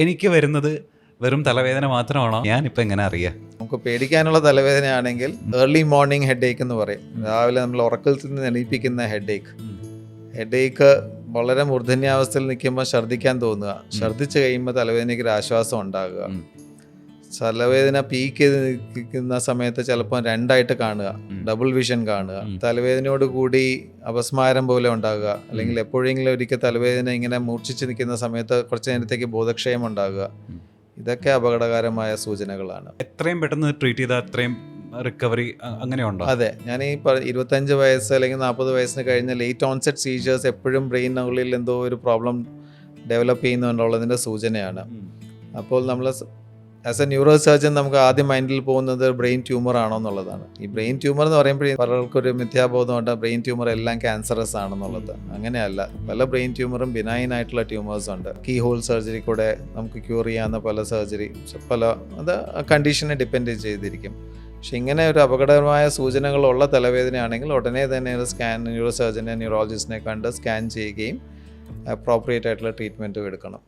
എനിക്ക് വരുന്നത് വെറും തലവേദന മാത്രമാണോ? ഞാനിപ്പോൾ എങ്ങനെ അറിയാം? നമുക്ക് പേടിക്കാനുള്ള തലവേദനയാണെങ്കിൽ ഏർലി മോർണിംഗ് ഹെഡ് ഏക്ക് എന്ന് പറയും. രാവിലെ നമ്മൾ ഉറക്കത്തിൽ നിന്ന് എണീപ്പിക്കുന്ന ഹെഡ് ഏക്ക്. ഹെഡ് ഏക്ക് വളരെ മൂർധന്യാവസ്ഥയിൽ നിൽക്കുമ്പോൾ ഛർദ്ദിക്കാൻ തോന്നുക, ഛർദ്ദിച്ച് കഴിയുമ്പോൾ തലവേദനയ്ക്ക് ഒരു ആശ്വാസം ഉണ്ടാകുക. തലവേദന പീക്ക് ചെയ്ത് നിൽക്കുന്ന സമയത്ത് ചിലപ്പോൾ രണ്ടായിട്ട് കാണുക, ഡബിൾ വിഷൻ കാണുക, തലവേദനയോട് കൂടി അപസ്മാരം പോലെ ഉണ്ടാകുക, അല്ലെങ്കിൽ എപ്പോഴെങ്കിലും ഒരിക്കൽ തലവേദന ഇങ്ങനെ മൂർച്ഛിച്ച് നിൽക്കുന്ന സമയത്ത് കുറച്ച് നേരത്തേക്ക് ബോധക്ഷയം ഉണ്ടാകുക. ഇതൊക്കെ അപകടകരമായ സൂചനകളാണ്. എത്രയും പെട്ടെന്ന് ട്രീറ്റ് ചെയ്താൽ അത്രയും റിക്കവറി അങ്ങനെയുണ്ടോ? അതെ, ഞാൻ ഈ 25 വയസ്സ് അല്ലെങ്കിൽ 40 വയസ്സിന് കഴിഞ്ഞ ലേറ്റ് ഓൺസെറ്റ് സീജേഴ്സ് എപ്പോഴും ബ്രെയിനുള്ളിൽ എന്തോ ഒരു പ്രോബ്ലം ഡെവലപ്പ് ചെയ്യുന്നുള്ളതിൻ്റെ സൂചനയാണ്. അപ്പോൾ നമ്മൾ ആസ് എ ന്യൂറോ സർജൻ നമുക്ക് ആദ്യം മൈൻഡിൽ പോകുന്നത് ബ്രെയിൻ ട്യൂമർ ആണോ എന്നുള്ളതാണ്. ഈ ബ്രെയിൻ ട്യൂമർ എന്ന് പറയുമ്പോഴേ പലർക്കൊരു മിഥ്യാബോധമുണ്ട് ബ്രെയിൻ ട്യൂമർ എല്ലാം ക്യാൻസറസ് ആണെന്നുള്ളത്. അങ്ങനെയല്ല, പല ബ്രെയിൻ ട്യൂമറും ബിനൈൻ ആയിട്ടുള്ള ട്യൂമേഴ്സ് ഉണ്ട്. കീ ഹോൾ സർജറി കൂടെ നമുക്ക് ക്യൂർ ചെയ്യാവുന്ന പല സർജറി, അത് കണ്ടീഷനെ ഡിപ്പെൻഡ് ചെയ്തിരിക്കും. പക്ഷെ ഇങ്ങനെ ഒരു അപകടകരമായ സൂചനകളുള്ള തലവേദനയാണെങ്കിൽ ഉടനെ തന്നെ ഒരു ന്യൂറോ സർജനെ ന്യൂറോളജിസ്റ്റിനെ കണ്ട് സ്കാൻ ചെയ്യുകയും അപ്രോപ്രിയേറ്റ് ആയിട്ടുള്ള ട്രീറ്റ്മെൻറ്റും എടുക്കണം.